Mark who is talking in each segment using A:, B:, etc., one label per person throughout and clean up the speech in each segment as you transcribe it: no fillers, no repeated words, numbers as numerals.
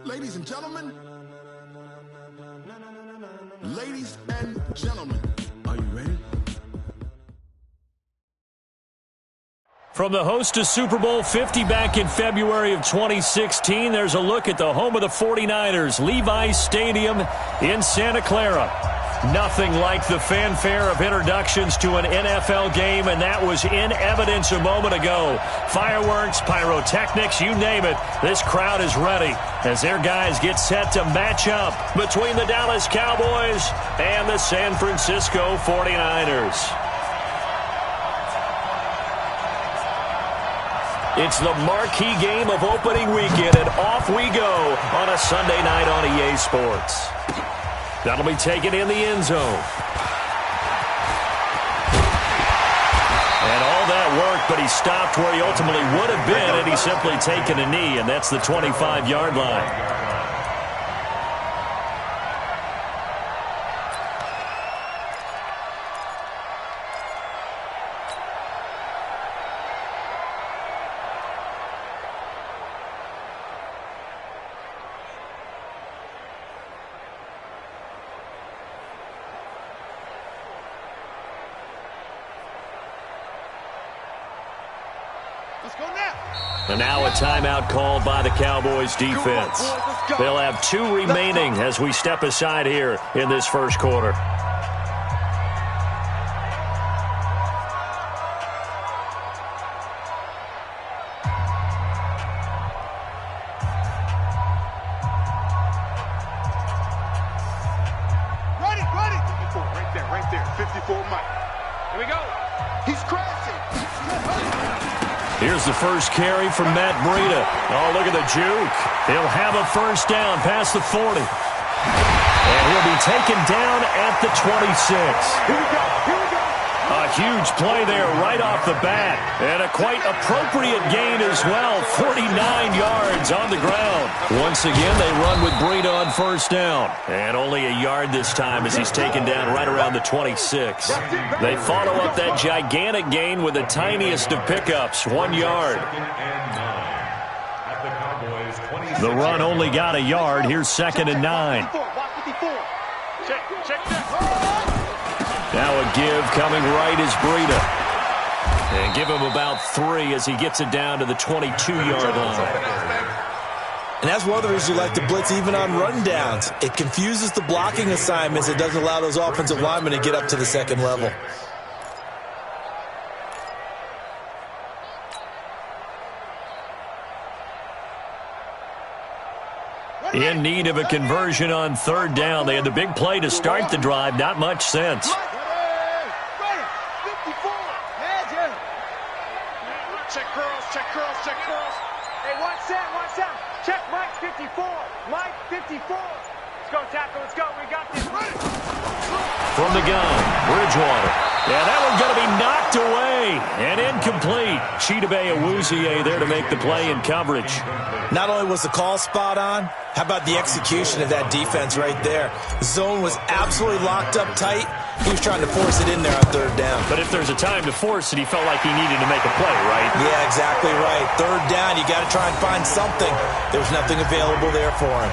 A: Ladies and gentlemen, are you ready?
B: From the host to Super Bowl 50 back in February of 2016, there's a look at the home of the 49ers, Levi's Stadium in Santa Clara. Nothing like the fanfare of introductions to an NFL game, and that was in evidence a moment ago. Fireworks, pyrotechnics, you name it, this crowd is ready as their guys get set to match up between the Dallas Cowboys and the San Francisco 49ers. It's the marquee game of opening weekend, and off we go on a Sunday night on EA Sports. That'll be taken in the end zone. And all that worked, but he stopped where he ultimately would have been had he simply taken a knee, and that's the 25-yard line. And now a timeout called by the Cowboys defense. They'll have 2 remaining as we step aside here in this first quarter.
C: Right there. 54 Mike. Here we go. He's crashing.
B: Here's the first carry from Matt Breida. Oh, look at the juke. He'll have a first down past the 40. And he'll be taken down at the 26.
C: Here we go.
B: A huge play there right off the bat. And a quite appropriate gain as well. 49 yards on the ground. Once again, they run with Breida on first down. And only a yard this time as he's taken down right around the 26. They follow up that gigantic gain with the tiniest of pickups, 1 yard. The run only got a yard. Here's 2nd and 9. Now a give coming right is Breida. And give him about 3 as he gets it down to the 22-yard line.
D: And that's one of the reasons you like to blitz even on rundowns. It confuses the blocking assignments. It doesn't allow those offensive linemen to get up to the second level.
B: In need of a conversion on 3rd down. They had the big play to start the drive. Not much sense.
C: Check girls. Hey, watch that. Check Mike's 54. Mike 54. Let's go, tackle. Let's go. We got this.
B: From the gun, Bridgewater. Yeah, that one's going to be knocked away and incomplete. Chidobe Awuzie there to make the play in coverage.
D: Not only was the call spot on, how about the execution of that defense right there? The zone was absolutely locked up tight. He was trying to force it in there on 3rd down.
B: But if there's a time to force it, he felt like he needed to make a play, right?
D: Yeah, exactly right. 3rd down, you got to try and find something. There's nothing available there for him.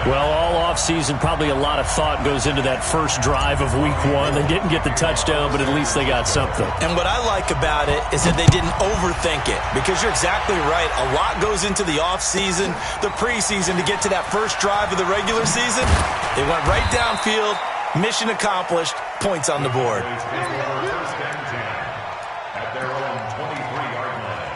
B: Well, all offseason, probably a lot of thought goes into that first drive of Week 1. They didn't get the touchdown, but at least they got something.
D: And what I like about it is that they didn't overthink it, because you're exactly right. A lot goes into the offseason, the preseason, to get to that first drive of the regular season. They went right downfield, mission accomplished, points on the board.
E: At their own 23-yard line.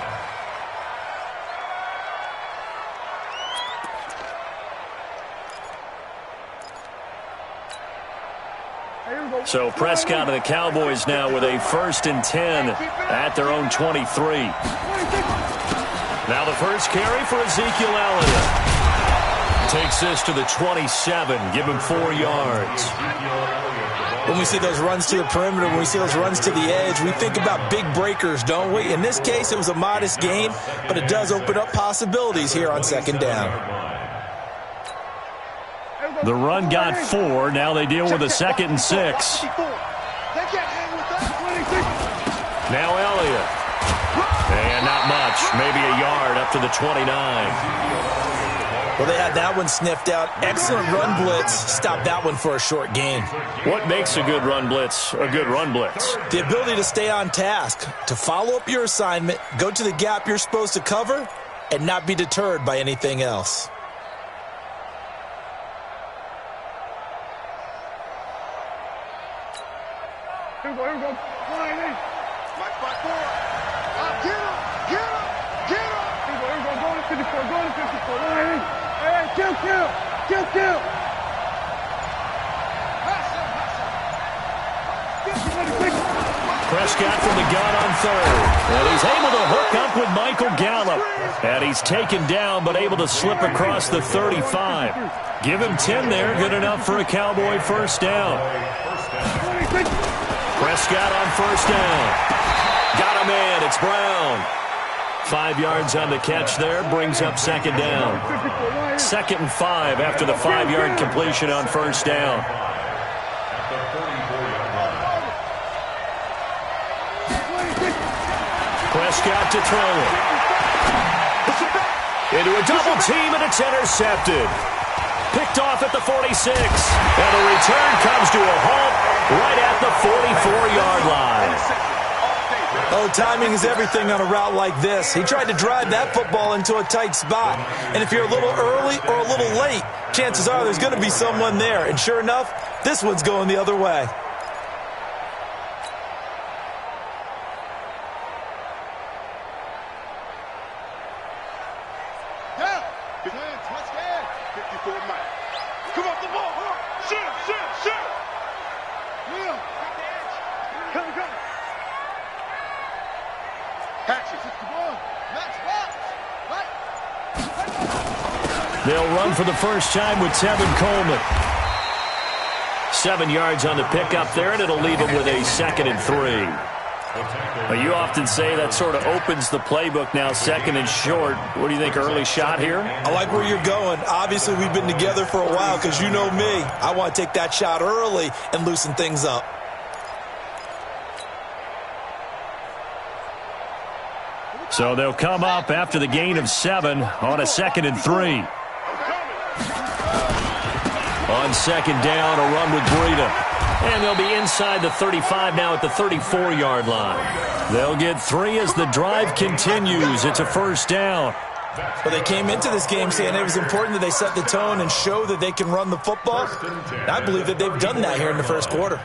B: So Prescott and the Cowboys now with a 1st and 10 at their own 23. Now the first carry for Ezekiel Elliott. Takes this to the 27. Give him 4 yards.
D: When we see those runs to the perimeter, when we see those runs to the edge, we think about big breakers, don't we? In this case, it was a modest gain, but it does open up possibilities here on 2nd down.
B: The run got 4. Now they deal with a 2nd and 6. Now Elliott. And not much. Maybe a yard up to the 29.
D: Well, they had that one sniffed out. Excellent run blitz. Stop that one for a short gain.
B: What makes a good run blitz a good run blitz?
D: The ability to stay on task, to follow up your assignment, go to the gap you're supposed to cover, and not be deterred by anything else.
C: Here we go. Line in. Mike 5-4. Get him. Get him. Get him. Here we go. Go to 54. Go to 54. Line in. Hey, kill. Kill.
B: Prescott from the gun on third. And he's able to hook up with Michael Gallup. And he's taken down but able to slip across the 35. Give him 10 there. Good enough for a Cowboy first down. Prescott on first down. Got him in. It's Brown. 5 yards on the catch there. Brings up second down. 2nd and 5 after the 5-yard completion on first down. Prescott to throw it. Into a double team, and it's intercepted. Picked off at the 46. And the return comes to a halt right at the 44-yard line.
D: Oh, timing is everything on a route like this. He tried to drive that football into a tight spot. And if you're a little early or a little late, chances are there's going to be someone there. And sure enough, this one's going the other way.
B: They'll run for the first time with Tevin Coleman. 7 yards on the pickup there, and it'll leave him with a 2nd and 3. Well, you often say that sort of opens the playbook now, 2nd and short. What do you think, early shot here?
D: I like where you're going. Obviously, we've been together for a while because you know me. I want to take that shot early and loosen things up.
B: So they'll come up after the gain of 7 on a 2nd and 3. On 2nd down, a run with Breida. And they'll be inside the 35 now at the 34-yard line. They'll get 3 as the drive continues. It's a first down.
D: Well, they came into this game saying it was important that they set the tone and show that they can run the football. And I believe that they've done that here in the first quarter.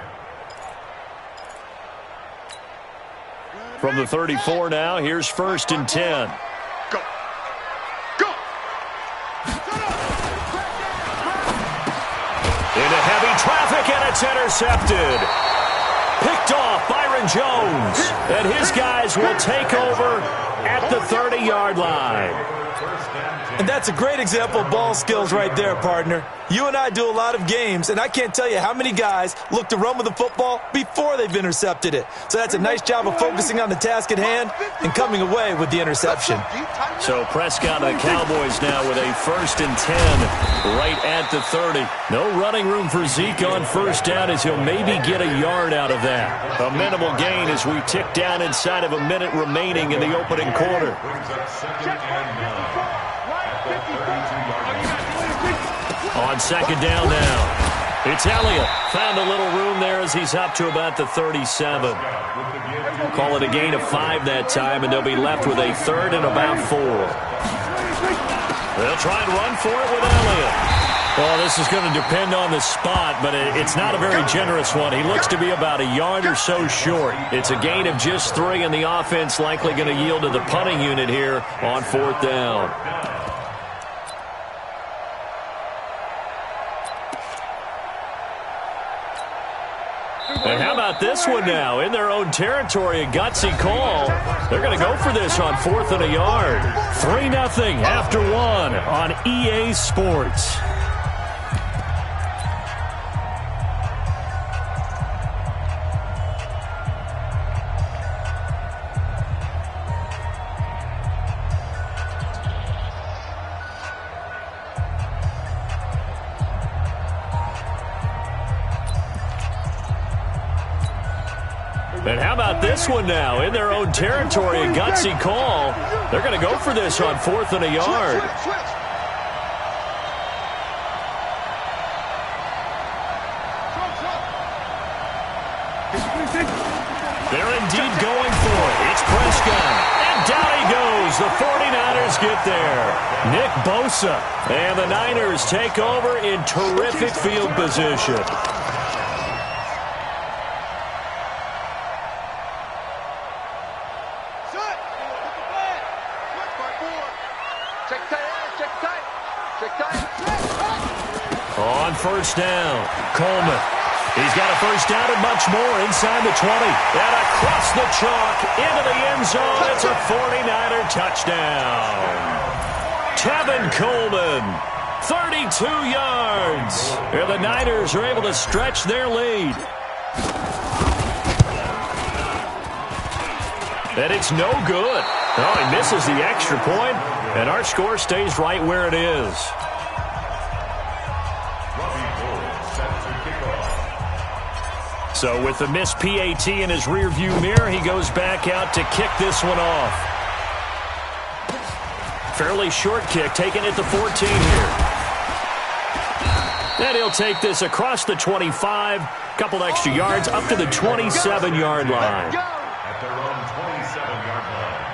B: From the 34 now, here's 1st and 10.
C: Go.
B: Into heavy traffic, and it's intercepted. Picked off Byron Jones. And his guys will take over at the 30-yard line.
D: And that's a great example of ball skills right there, partner. You and I do a lot of games, and I can't tell you how many guys look to run with the football before they've intercepted it. So that's a nice job of focusing on the task at hand and coming away with the interception.
B: So Prescott and the Cowboys now with a 1st and 10 right at the 30. No running room for Zeke on first down as he'll maybe get a yard out of that. A minimal gain as we tick down inside of a minute remaining in the opening quarter. On 2nd down now, it's Elliott. Found a little room there as he's up to about the 37. Call it a gain of 5 that time, and they'll be left with a 3rd and about 4. They'll try and run for it with Elliott. Well, this is going to depend on the spot, but it's not a very generous one. He looks to be about a yard or so short. It's a gain of just 3, and the offense likely going to yield to the punting unit here on 4th down. And how about this one now? In their own territory, a gutsy call. They're going to go for this on 4th and a yard. 3-0 after 1 on EA Sports. And how about this one now? In their own territory, a gutsy call. They're going to go for this on 4th and a yard. They're indeed going for it. It's Prescott. And down he goes. The 49ers get there. Nick Bosa. And the Niners take over in terrific field position. On first down, Coleman. He's got a first down and much more inside the 20. And across the chalk into the end zone. It's a 49er touchdown. Tevin Coleman, 32 yards. And the Niners are able to stretch their lead. And it's no good. Oh, he misses the extra point, and our score stays right where it is. So with the missed PAT in his rearview mirror, he goes back out to kick this one off. Fairly short kick, taking it to 14 here. And he'll take this across the 25, couple extra yards, up to the 27-yard line.
E: At their own 27-yard line.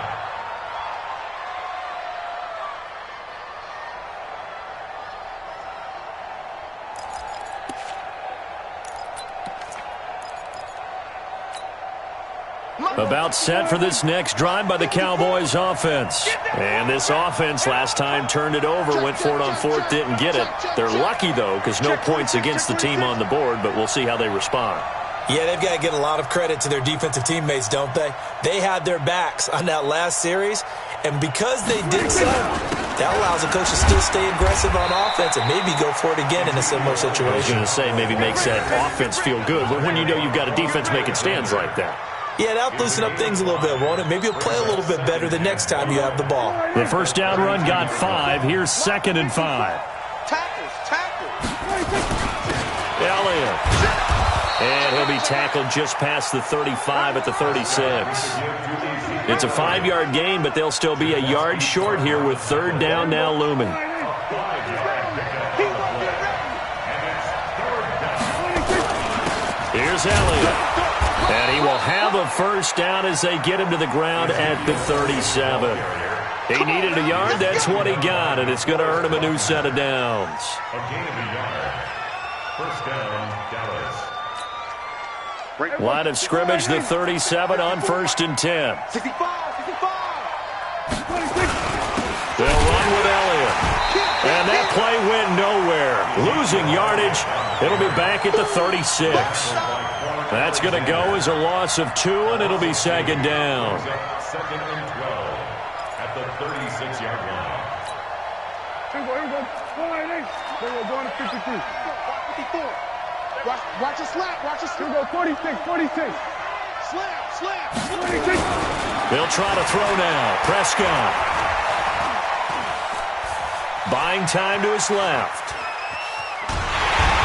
B: About set for this next drive by the Cowboys offense. And this offense last time turned it over, went for it on fourth, didn't get it. They're lucky, though, because no points against the team on the board, but we'll see how they respond.
D: Yeah, they've got to get a lot of credit to their defensive teammates, don't they? They had their backs on that last series, and because they did so, that allows the coach to still stay aggressive on offense and maybe go for it again in a similar situation.
B: I was going to say maybe makes that offense feel good, but when you know you've got a defense making stands like that.
D: Yeah, that'll loosen up things a little bit, won't it? Maybe you'll play a little bit better the next time you have the ball.
B: The first down run got 5. Here's 2nd and 5. Elliott. And he'll be tackled just past the 35 at the 36. It's a 5-yard gain, but they'll still be a yard short here with 3rd down now looming. Here's Elliott. And he will have a first down as they get him to the ground at the 37. He needed a yard. That's what he got, and it's going to earn him a new set of downs.
E: A gain of a yard. First down, Dallas.
B: Line of scrimmage, the 37 on 1st and 10.
C: 65.
B: They'll run with Elliott. And that play went nowhere. Losing yardage. It'll be back at the 36. That's going to go as a loss of 2, and it'll be 2nd down.
E: 2nd and 12 at the 36-yard line.
C: Here we go. We're going to 53. 54. Watch a slap. Here we go. 46. Slap. 46.
B: They'll try to throw now. Prescott. Buying time to his left.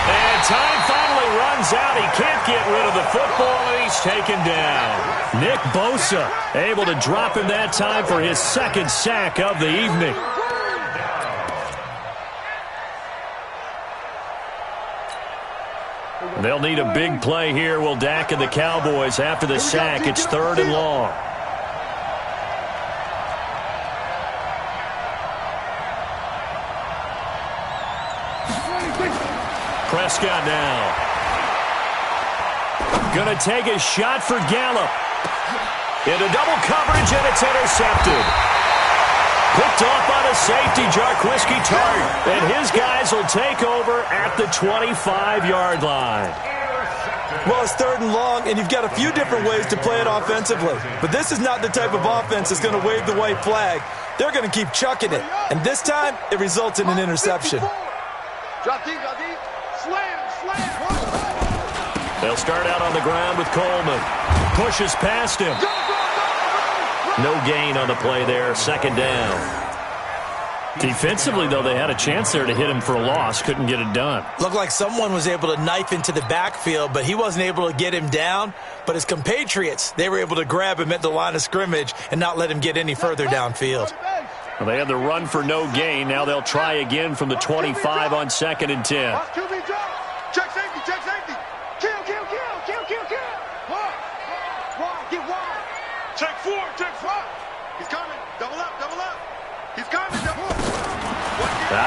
B: And time finally runs out. He can't get rid of the football, and he's taken down. Nick Bosa able to drop him that time for his 2nd sack of the evening. They'll need a big play here, will Dak and the Cowboys. After the sack, it's 3rd and long. Prescott now. Gonna take a shot for Gallup. Into double coverage, and it's intercepted. Picked off by the safety, Jarquiski Tart. And his guys will take over at the 25-yard line.
D: Well, it's 3rd and long, and you've got a few different ways to play it offensively. But this is not the type of offense that's going to wave the white flag. They're going to keep chucking it. And this time, it results in an interception.
C: Drop deep. Slam.
B: They'll start out on the ground with Coleman. Pushes past him. No gain on the play there. 2nd down. Defensively, though, they had a chance there to hit him for a loss. Couldn't get it done.
D: Looked like someone was able to knife into the backfield, but he wasn't able to get him down. But his compatriots, they were able to grab him at the line of scrimmage and not let him get any further downfield.
B: Well, they had the run for no gain. Now they'll try again from the 25 on 2nd and 10.
C: Check safety. Kill.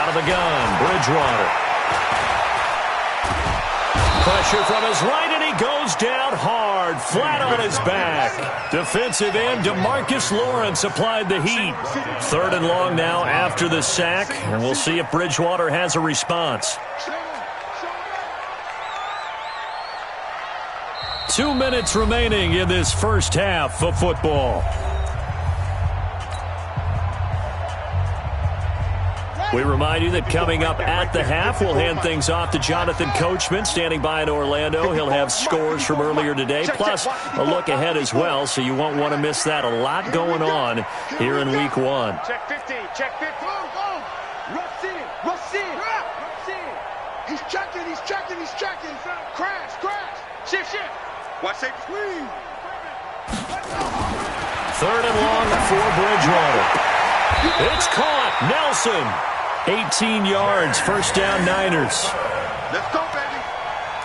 B: Out of the gun, Bridgewater. Pressure from his right, and he goes down hard, flat on his back. Defensive end DeMarcus Lawrence applied the heat. 3rd and long now after the sack, and we'll see if Bridgewater has a response. 2 minutes remaining in this first half of football. We remind you that coming up at the half, we'll hand things off to Jonathan Coachman, standing by in Orlando. He'll have scores from earlier today, plus a look ahead as well, so you won't want to miss that. A lot going on here in Week 1.
C: Check 15, check 15. Go. Rush in. He's checking. Crash. Shift. Watch safety. Squeeze.
B: 3rd and long for Bridgewater. It's caught. Nelson. 18 yards, first down Niners.
C: Let's go, baby.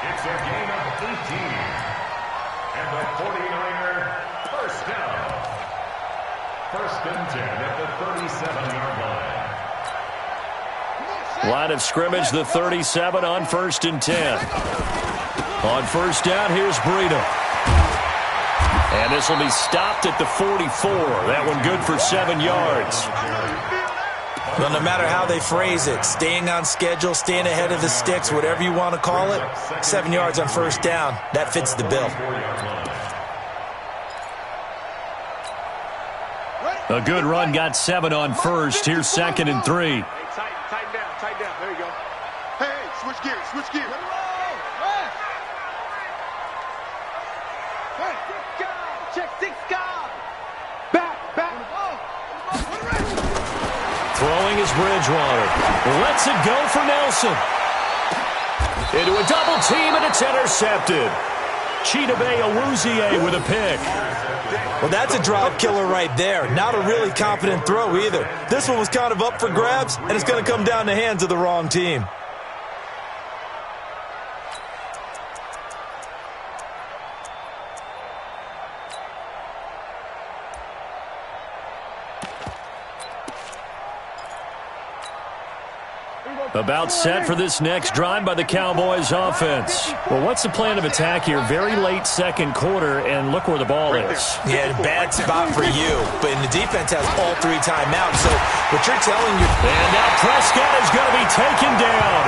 E: It's a gain of 18. And the 49er first down. 1st and 10 at the 37-yard line.
B: Line of scrimmage, the 37 on 1st and 10. On 1st down, here's Breida. And this will be stopped at the 44. That one good for 7 yards.
D: Well, no matter how they phrase it, staying on schedule, staying ahead of the sticks, whatever you want to call it, 7 yards on 1st down, that fits the bill.
B: A good run, got 7 on 1st. Here's 2nd and 3.
C: Hey, tighten down. There you go. Hey, switch gears. Check 6 guys. Back.
B: Throwing is Bridgewater. Lets it go for Nelson. Into a double team, and it's intercepted. Chidobe Awuzie with a pick.
D: Well, that's a drive killer right there. Not a really confident throw either. This one was kind of up for grabs, and it's going to come down the hands of the wrong team.
B: About set for this next drive by the Cowboys offense. Well, what's the plan of attack here? Very late 2nd quarter, and look where the ball is.
D: Yeah, bad spot for you. But the defense has all 3 timeouts. So what you're telling you...
B: And now Prescott is going to be taken down.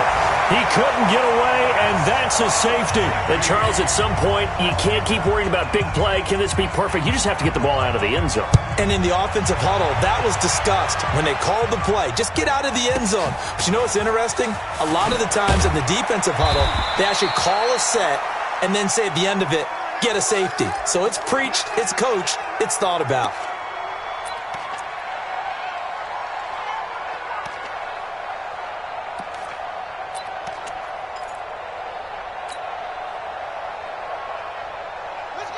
B: He couldn't get away, and that's a safety. And Charles, at some point, you can't keep worrying about big play. Can this be perfect? You just have to get the ball out of the end zone.
D: And in the offensive huddle, that was discussed when they called the play. Just get out of the end zone. But you know what's interesting? A lot of the times in the defensive huddle, they actually call a set and then say at the end of it, get a safety. So it's preached, it's coached, it's thought about.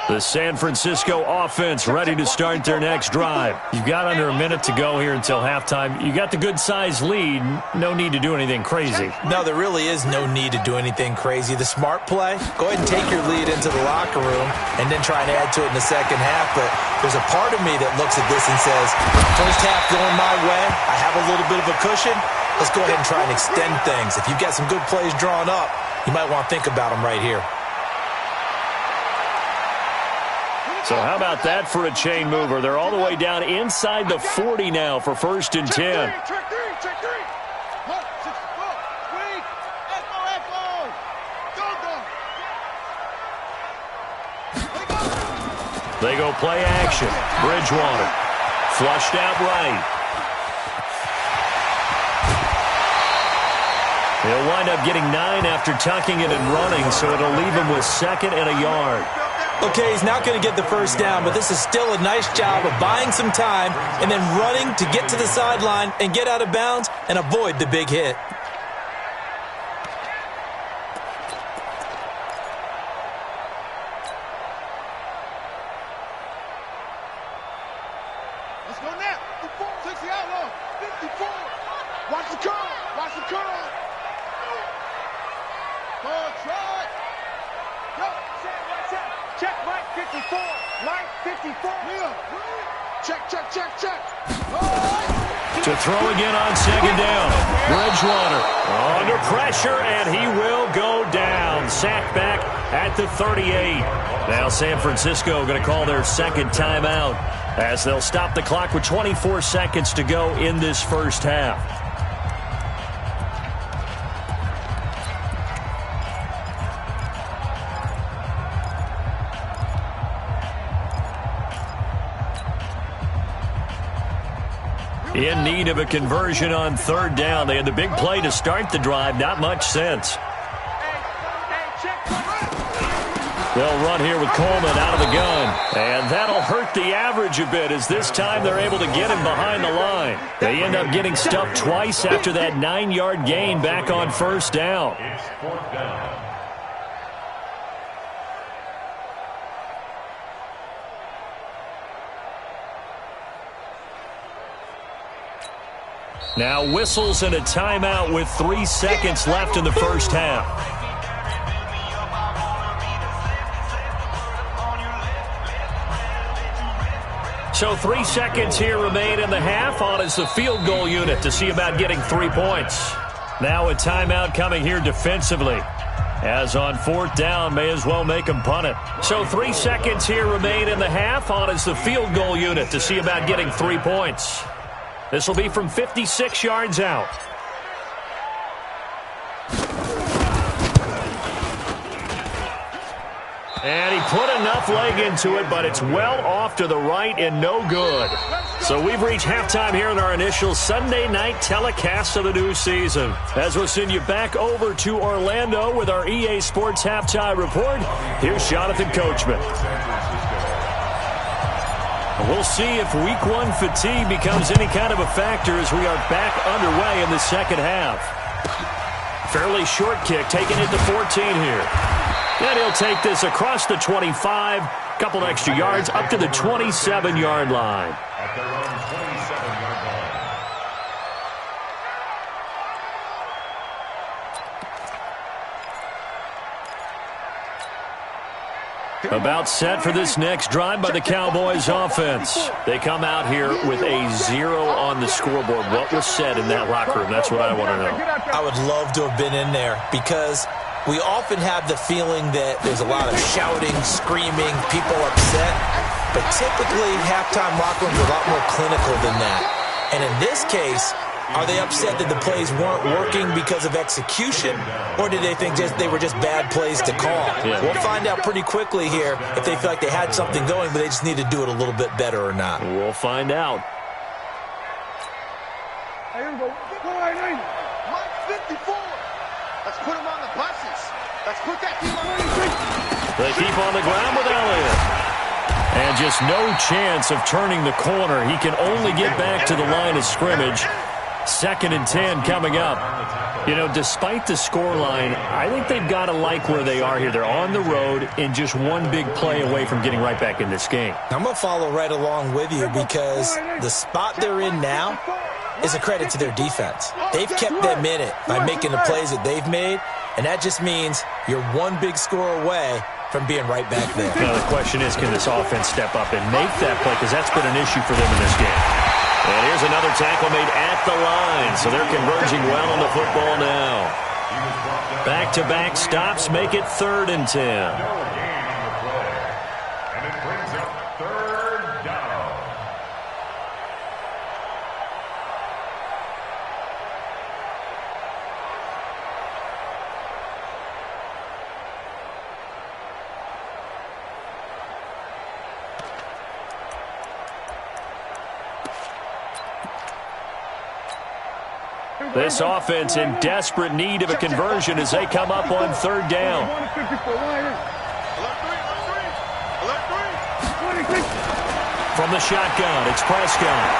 B: The San Francisco offense ready to start their next drive. You've got under a minute to go here until halftime. You got the good-sized lead. No need to do anything crazy.
D: No, there really is no need to do anything crazy. The smart play, go ahead and take your lead into the locker room and then try and add to it in the second half. But there's a part of me that looks at this and says, first half going my way, I have a little bit of a cushion. Let's go ahead and try and extend things. If you've got some good plays drawn up, you might want to think about them right here.
B: So how about that for a chain mover? They're all the way down inside the 40 now for 1st and 10.
C: Check 3.
B: They go play action. Bridgewater. Flushed out right. He'll wind up getting 9 after tucking it and running, so it'll leave him with 2nd and a yard.
D: Okay, he's not going to get the first down, but this is still a nice job of buying some time and then running to get to the sideline and get out of bounds and avoid the big hit.
C: Let's go now. 54. Takes the outlaw. 54. Watch the curl. Go, try. Go. Check Mike 54. Mike 54. Check. All right.
B: To throw again on second down. Bridgewater under pressure, and he will go down. Sacked back at the 38. Now San Francisco going to call their second timeout as they'll stop the clock with 24 seconds to go in this first half. In need of a conversion on third down. They had the big play to start the drive. Not much sense. They'll run here with Coleman out of the gun. And that'll hurt the average a bit as this time they're able to get him behind the line. They end up getting stuffed twice after that 9-yard gain back on first down.
E: It's fourth down.
B: Now whistles and a timeout with 3 seconds left in the first half. So 3 seconds here remain in the half. On is the field goal unit to see about getting 3 points. Now a timeout coming here defensively. As on fourth down, may as well make them punt it. So 3 seconds here remain in the half. On is the field goal unit to see about getting 3 points. This will be from 56 yards out. And he put enough leg into it, but it's well off to the right and no good. So we've reached halftime here in our initial Sunday night telecast of the new season. As we'll send you back over to Orlando with our EA Sports Halftime Report, here's Jonathan Coachman. We'll see if Week 1 fatigue becomes any kind of a factor as we are back underway in the second half. Fairly short kick, taking it to 14 here. And he'll take this across the 25, couple extra yards, up to the 27-yard line.
E: At their own 27-yard line.
B: About set for this next drive by the Cowboys offense. They come out here with a 0 on the scoreboard. What was said in that locker room? That's what I want to know.
D: I would love to have been in there because we often have the feeling that there's a lot of shouting, screaming, people upset. But typically, halftime locker rooms are a lot more clinical than that. And in this case, are they upset that the plays weren't working because of execution, or did they think they were just bad plays to call? Yeah. We'll find out pretty quickly here if they feel like they had something going, but they just need to do it a little bit better or not.
B: We'll find out.
C: Hey, here we go.
F: Mike 54. Let's put him on the buses. Let's put that team on the
B: They keep on the ground with Elliott. And just no chance of turning the corner. He can only get back to the line of scrimmage. 2nd and 10 coming up. You know, despite the scoreline, I think they've got to like where they are here. They're on the road and just one big play away from getting right back in this game.
D: I'm going to follow right along with you because the spot they're in now is a credit to their defense. They've kept them in it by making the plays that they've made, and that just means you're one big score away from being right back there.
B: Now the question is, can this offense step up and make that play? Because that's been an issue for them in this game. And here's another tackle made at the line. So they're converging well on the football now. Back-to-back stops make it 3rd and 10.
E: And it brings up 3rd down.
B: This offense in desperate need of a conversion as they come up on 3rd down. From the shotgun, it's Prescott.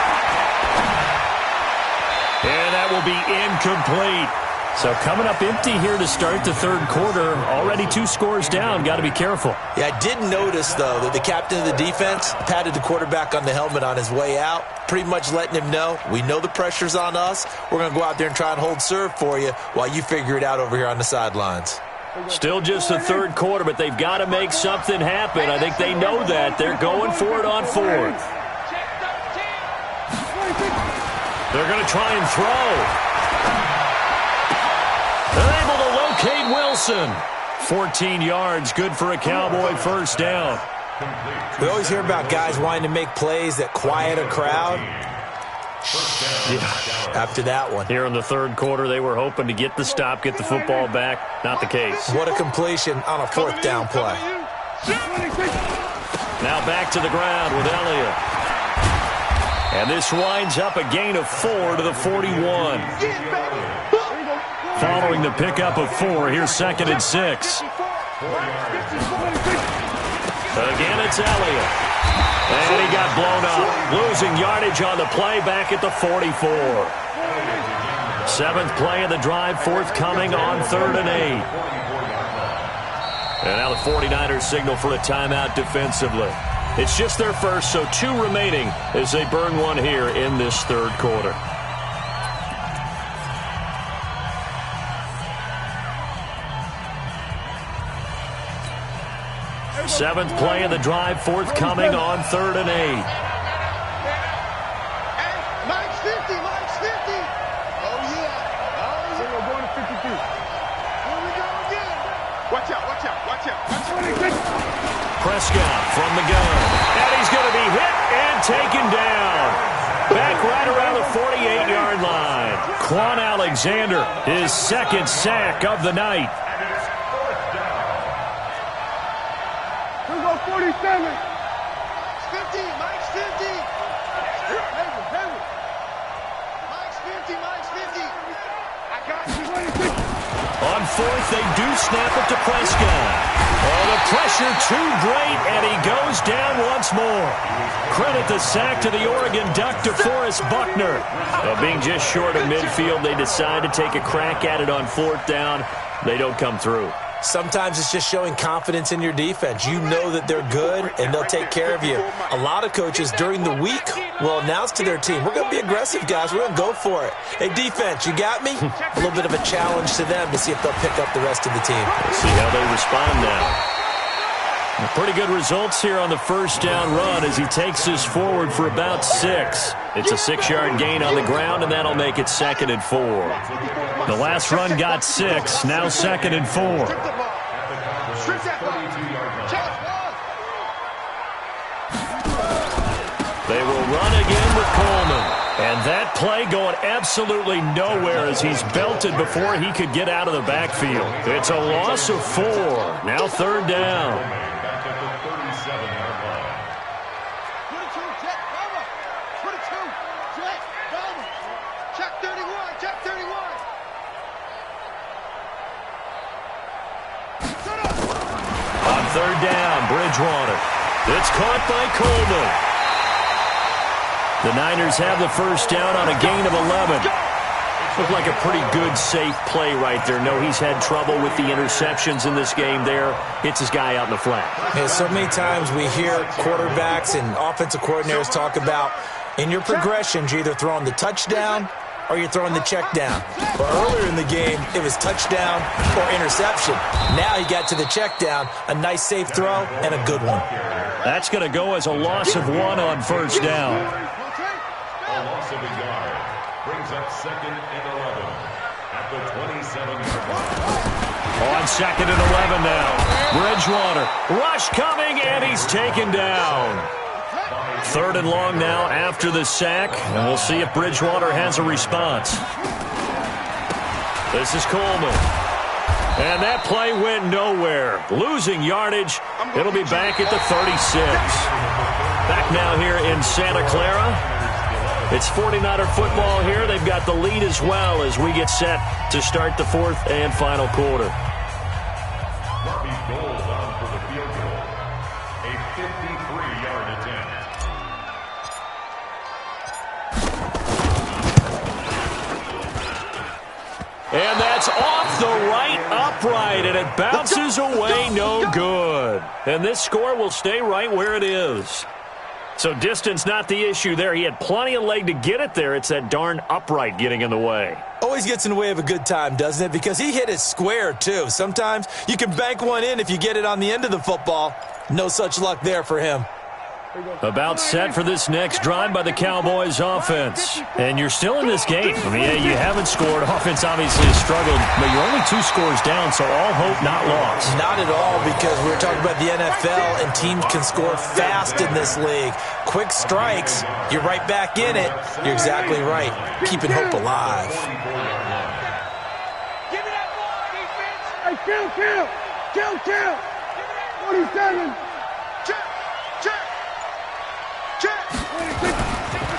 B: And that will be incomplete. So coming up empty here to start the 3rd quarter. Already 2 scores down. Got to be careful.
D: Yeah, I did notice, though, that the captain of the defense patted the quarterback on the helmet on his way out, pretty much letting him know, we know the pressure's on us. We're going to go out there and try and hold serve for you while you figure it out over here on the sidelines.
B: Still just the 3rd quarter, but they've got to make something happen. I think they know that. They're going for it on 4th. They're going to try and throw. They're able to locate Wilson. 14 yards, good for a Cowboy first down.
D: We always hear about guys wanting to make plays that quiet a crowd. Yeah, after that one.
B: Here in the third quarter, they were hoping to get the stop, get the football back. Not the case.
D: What a completion on a fourth down play.
B: Now back to the ground with Elliott. And this winds up a gain of 4 to the 41. Following the pickup of 4, here's 2nd and 6. Again, it's Elliott. And he got blown up. Losing yardage on the play back at the 44. 7th play of the drive, forthcoming on 3rd and 8. And now the 49ers signal for a timeout defensively. It's just their first, so 2 remaining as they burn one here in this third quarter. Seventh play of the drive, forthcoming on 3rd and 8.
F: Mike's 50, Mike's 50. Oh, yeah.
C: We're going to 52.
F: Here we go again. Watch out, watch out, watch out.
C: 26.
B: Prescott from the gun. And he's going to be hit and taken down. Back right around the 48-yard line. Quan Alexander, his 2nd sack of the night.
C: 47.
F: Mike's 50, Mike's 50. Mike's 50, Mike's 50. I got you.
C: 26.
B: On 4th, they do snap it to Prescott. Oh, the pressure too great, and he goes down once more. Credit the sack to the Oregon Duck, DeForest Buckner. Being just short of midfield, they decide to take a crack at it on 4th down. They don't come through.
D: Sometimes it's just showing confidence in your defense. You know that they're good, and they'll take care of you. A lot of coaches during the week will announce to their team, we're going to be aggressive, guys. We're going to go for it. Hey, defense, you got me? A little bit of a challenge to them to see if they'll pick up the rest of the team.
B: We'll see how they respond now. Pretty good results here on the first down run as he takes this forward for about 6. It's a 6-yard gain on the ground, and that'll make it 2nd and 4. The last run got 6, now 2nd and 4. They will run again with Coleman. And that play going absolutely nowhere as he's belted before he could get out of the backfield. It's a loss of 4. Now 3rd down. On 3rd down, Bridgewater. It's caught by Coleman. The Niners have the first down on a gain of 11. Looked like a pretty good, safe play right there. No, he's had trouble with the interceptions in this game there. Hits his guy out in the flat.
D: Yeah, so many times we hear quarterbacks and offensive coordinators talk about in your progressions, you're either throwing the touchdown or you're throwing the check down. But earlier in the game, it was touchdown or interception. Now he got to the check down, a nice safe throw, and a good one.
B: That's going to go as a loss of 1 on 1st down.
E: A loss of a yard brings up 2nd and 11 at the 27-yard line.
B: On 2nd and 11 now. Bridgewater, rush coming, and he's taken down. 3rd and long now after the sack, and we'll see if Bridgewater has a response. This is Coleman. And that play went nowhere. Losing yardage. It'll be back at the 36. Back now here in Santa Clara. It's 49er football here. They've got the lead as well as we get set to start the 4th and final quarter.
E: Darby Gold on for the field goal. A 53-yard attempt.
B: And that's off the right upright, and it bounces away no good. And this score will stay right where it is. So distance not the issue there. He had plenty of leg to get it there. It's that darn upright getting in the way.
D: Always gets in the way of a good time, doesn't it? Because he hit it square, too. Sometimes you can bank one in if you get it on the end of the football. No such luck there for him.
B: About set for this next drive by the Cowboys offense. And you're still in this game. I mean, yeah, you haven't scored. Offense obviously has struggled, but you're only 2 scores down, so all hope not lost.
D: Not at all, because we're talking about the NFL, and teams can score fast in this league. Quick strikes, you're right back in it. You're exactly right. Keeping hope alive.
C: Give me that ball, defense. Hey, kill. 47. Check.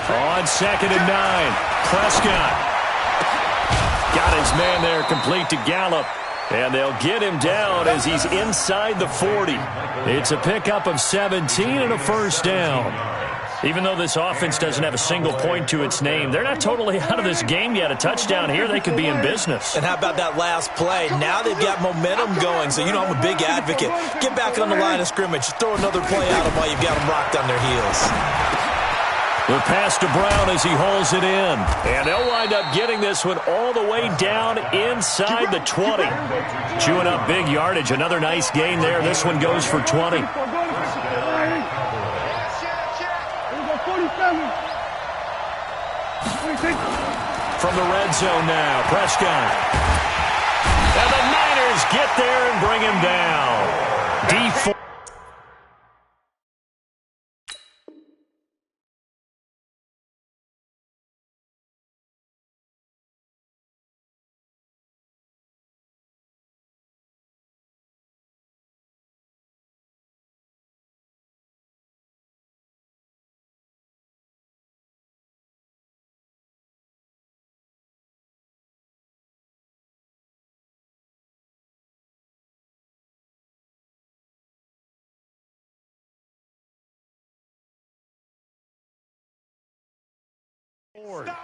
B: On 2nd and 9, Prescott got his man there complete to Gallup, and they'll get him down as he's inside the 40. It's a pickup of 17 and a first down. Even though this offense doesn't have a single point to its name, they're not totally out of this game yet. A touchdown here, they could be in business.
D: And how about that last play? Now they've got momentum going, so I'm a big advocate. Get back on the line of scrimmage. Throw another play at them while you've got them rocked on their heels.
B: The pass to Brown as he hauls it in. And they'll wind up getting this one all the way down inside the 20. Chewing up big yardage. Another nice gain there. This one goes for 20. From the red zone now, Prescott. And the Niners get there and bring him down. D4.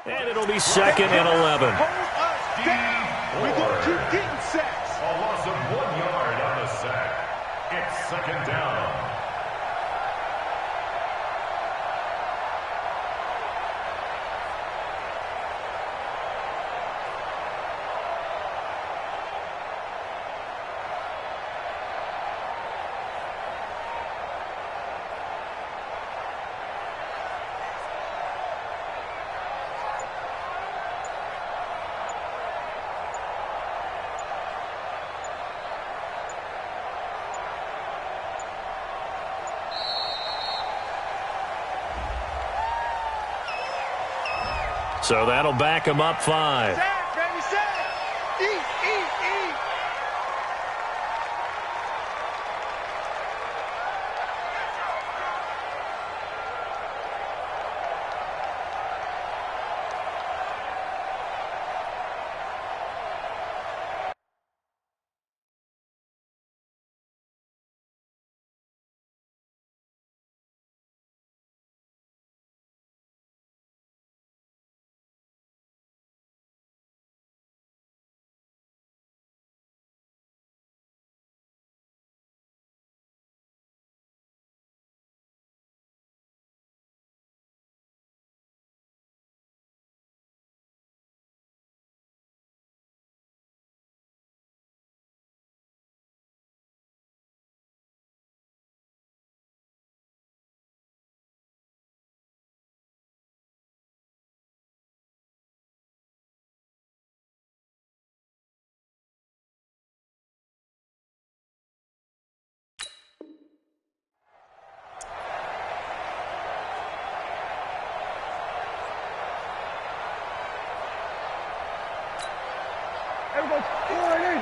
B: And it'll be 2nd and 11.
C: We're going to keep getting sacks.
E: A loss of 1 yard on the sack. It's 2nd down.
B: So that'll back him up 5.
C: Sack, baby, sack. Eat. Everybody, forward in.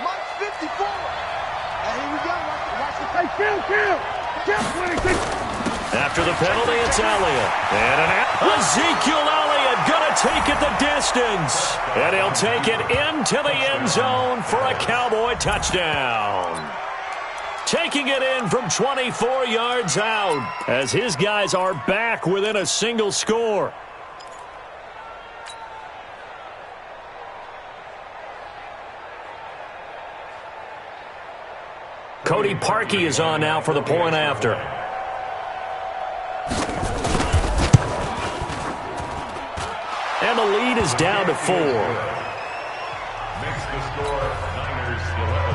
F: Mike 54. And here we go. Watch the
C: Hey, kill. 26.
B: After the penalty, it's Elliott. And Ezekiel Elliott going to take it the distance. And he'll take it into the end zone for a Cowboy touchdown. Taking it in from 24 yards out as his guys are back within a single score. Cody Parkey is on now for the point after. And the lead is down to 4.
E: Makes the score Niners 11,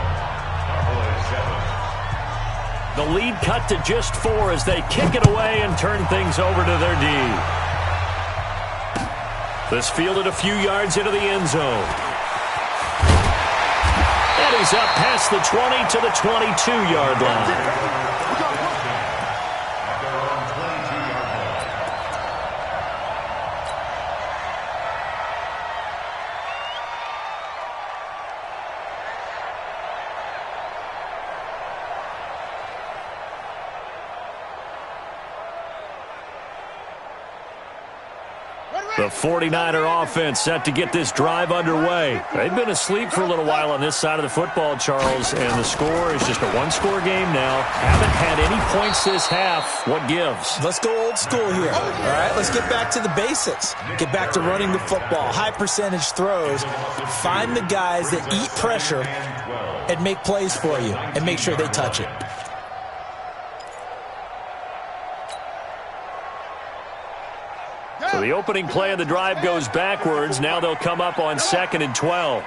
E: Cowboys 7.
B: The lead cut to just 4 as they kick it away and turn things over to their D. This fielded a few yards into the end zone. And he's up past the 20 to the 22-yard line. The 49er offense set to get this drive underway. They've been asleep for a little while on this side of the football, Charles, and the score is just a one-score game now. Haven't had any points this half. What gives?
D: Let's go old school here. All right, let's get back to the basics. Get back to running the football, high percentage throws. Find the guys that eat pressure and make plays for you and make sure they touch it.
B: So the opening play of the drive goes backwards. Now they'll come up on 2nd and 12.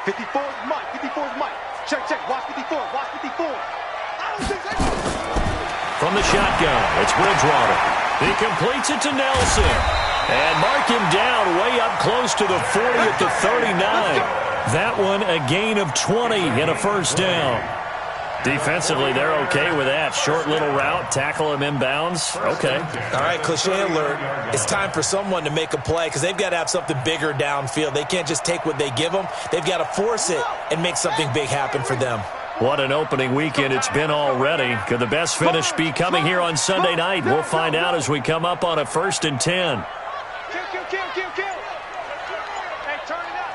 F: 54 is Mike. 54 is Mike. Check, check. Watch 54. Watch 54.
B: From the shotgun, it's Bridgewater. He completes it to Nelson. And mark him down way up close to the 40 at the 39. That one a gain of 20 and a first down. Defensively, they're okay with that. Short little route, tackle him inbounds. Okay.
D: All right, cliche alert. It's time for someone to make a play because they've got to have something bigger downfield. They can't just take what they give them. They've got to force it and make something big happen for them.
B: What an opening weekend it's been already. Could the best finish be coming here on Sunday night? We'll find out as we come up on a 1st and 10.
C: Kill. Hey, turn it up.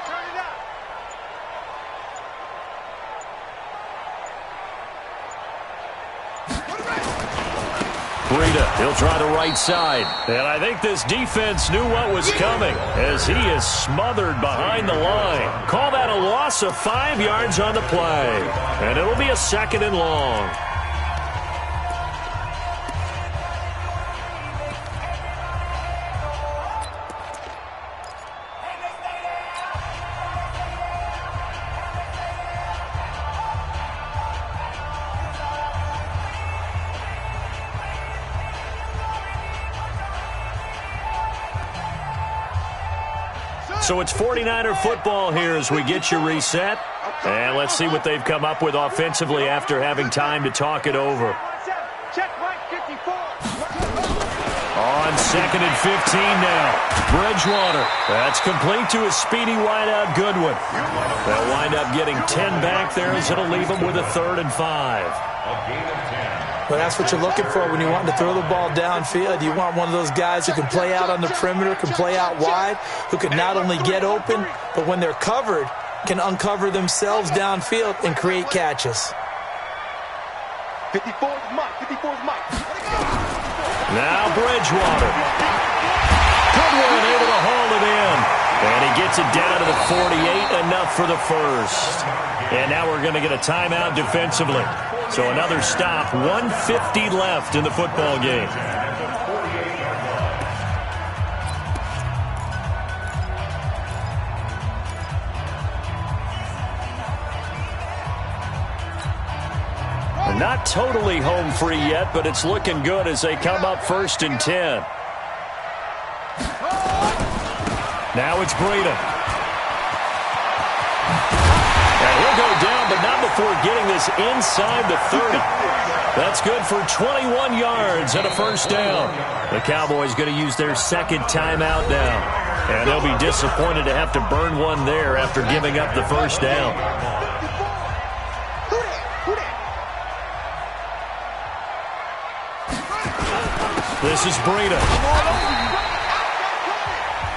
B: Breida, he'll try the right side. And I think this defense knew what was coming as he is smothered behind the line. Call that a loss of 5 yards on the play. And it'll be a 2nd and long. So it's 49er football here as we get you reset. And let's see what they've come up with offensively after having time to talk it over.
C: Check right 54.
B: On 2nd and 15 now. Bridgewater. That's complete to a speedy wideout Goodwin. They'll wind up getting 10 back there as it'll leave them with a 3rd and 5.
D: Well, that's what you're looking for when you want to throw the ball downfield. You want one of those guys who can play out on the perimeter, can play out wide, who can not only get open, but when they're covered, can uncover themselves downfield and create catches.
F: 54 is Mike. 54 is Mike.
B: Now Bridgewater. Goodwin able to haul it in. And he gets it down to the 48, enough for the first. And now we're going to get a timeout defensively. So another stop, 1:50 left in the football game. Not totally home free yet, but it's looking good as they come up 1st and 10. Now it's Breida. And he'll go down, but not before getting this inside the 30. That's good for 21 yards and a first down. The Cowboys going to use their 2nd timeout now. And they'll be disappointed to have to burn one there after giving up the first down. This is Breida.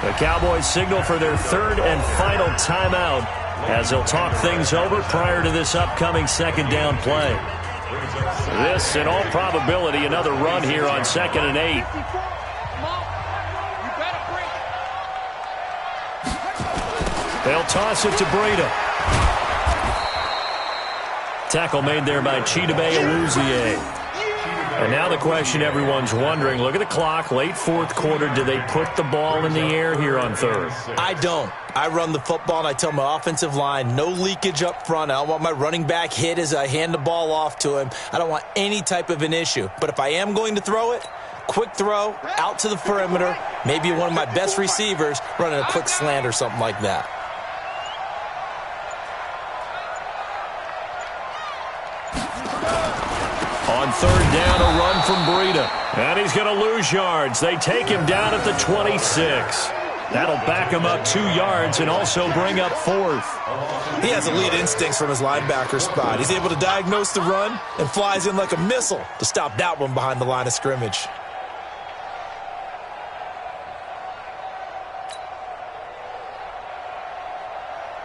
B: The Cowboys signal for their 3rd and final timeout as they'll talk things over prior to this upcoming 2nd down play. This, in all probability, another run here on 2nd and 8. They'll toss it to Breida. Tackle made there by Chidobe Awuzie. And now the question everyone's wondering, look at the clock, late fourth quarter, do they put the ball in the air here on third?
D: I don't. I run the football, and I tell my offensive line, no leakage up front. I don't want my running back hit as I hand the ball off to him. I don't want any type of an issue. But if I am going to throw it, quick throw, out to the perimeter, maybe one of my best receivers running a quick slant or something like that.
B: On third down, a run from Breida. And he's going to lose yards. They take him down at the 26. That'll back him up 2 yards and also bring up fourth.
D: He has elite instincts from his linebacker spot. He's able to diagnose the run and flies in like a missile to stop that one behind the line of scrimmage.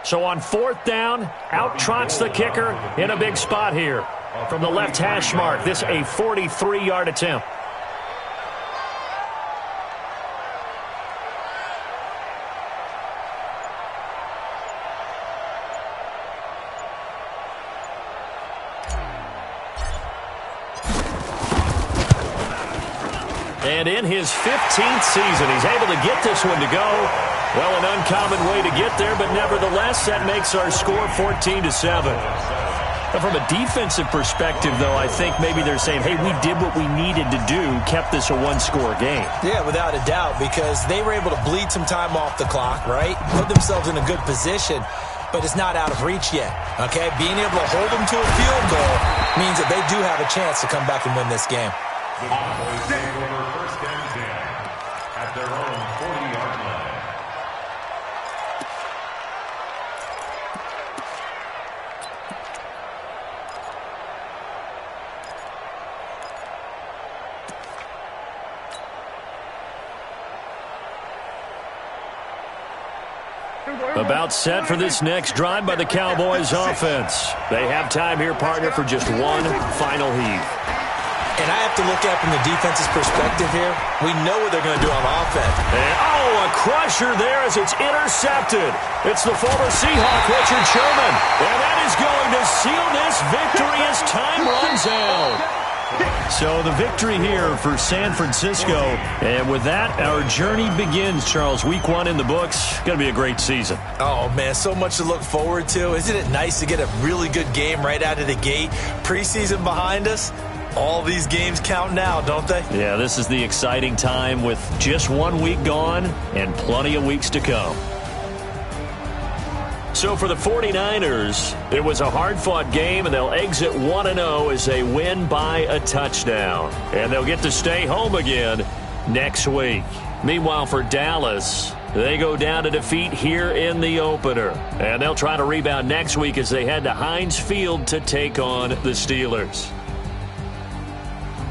B: So on fourth down, out trots the kicker in a big spot here. From the left hash mark, this a 43-yard attempt. And in his 15th season, he's able to get this one to go. Well, an uncommon way to get there, but nevertheless, that makes our score 14-7. From a defensive perspective, though, I think maybe they're saying, hey, we did what we needed to do, kept this a one-score game.
D: Yeah, without a doubt, because they were able to bleed some time off the clock, right? Put themselves in a good position, but it's not out of reach yet, okay? Being able to hold them to a field goal means that they do have a chance to come back and win this game.
E: The Cowboys take over first and 10 at their own 40-yard line.
B: About set for this next drive by the Cowboys offense. They have time here, partner, for just one final heave.
D: And I have to look at from the defense's perspective here. We know what they're going to do on offense.
B: And, a crusher there as it's intercepted. It's the former Seahawk, Richard Sherman. And that is going to seal this victory as time runs out. So the victory here for San Francisco. And with that, our journey begins, Charles. Week 1 in the books. Going to be a great season.
D: Oh, man, so much to look forward to. Isn't it nice to get a really good game right out of the gate? Preseason behind us. All these games count now, don't they?
B: Yeah, this is the exciting time with just 1 week gone and plenty of weeks to come. So for the 49ers, it was a hard-fought game, and they'll exit 1-0 as they win by a touchdown. And they'll get to stay home again next week. Meanwhile, for Dallas, they go down to defeat here in the opener. And they'll try to rebound next week as they head to Heinz Field to take on the Steelers.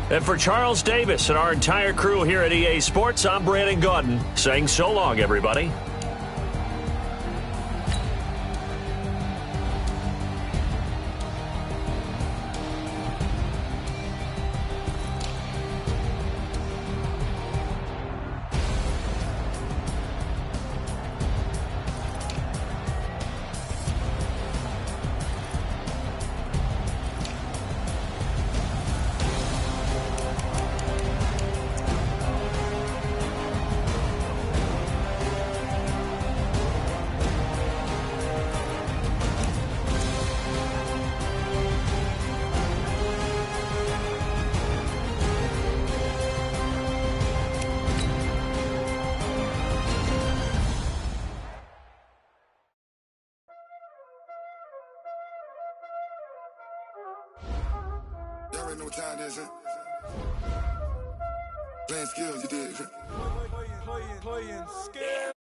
B: And for Charles Davis and our entire crew here at EA Sports, I'm Brandon Gaudin saying so long, everybody.
A: Y'all already know what time it is, huh? Playing skills, you did.
G: Playing skills.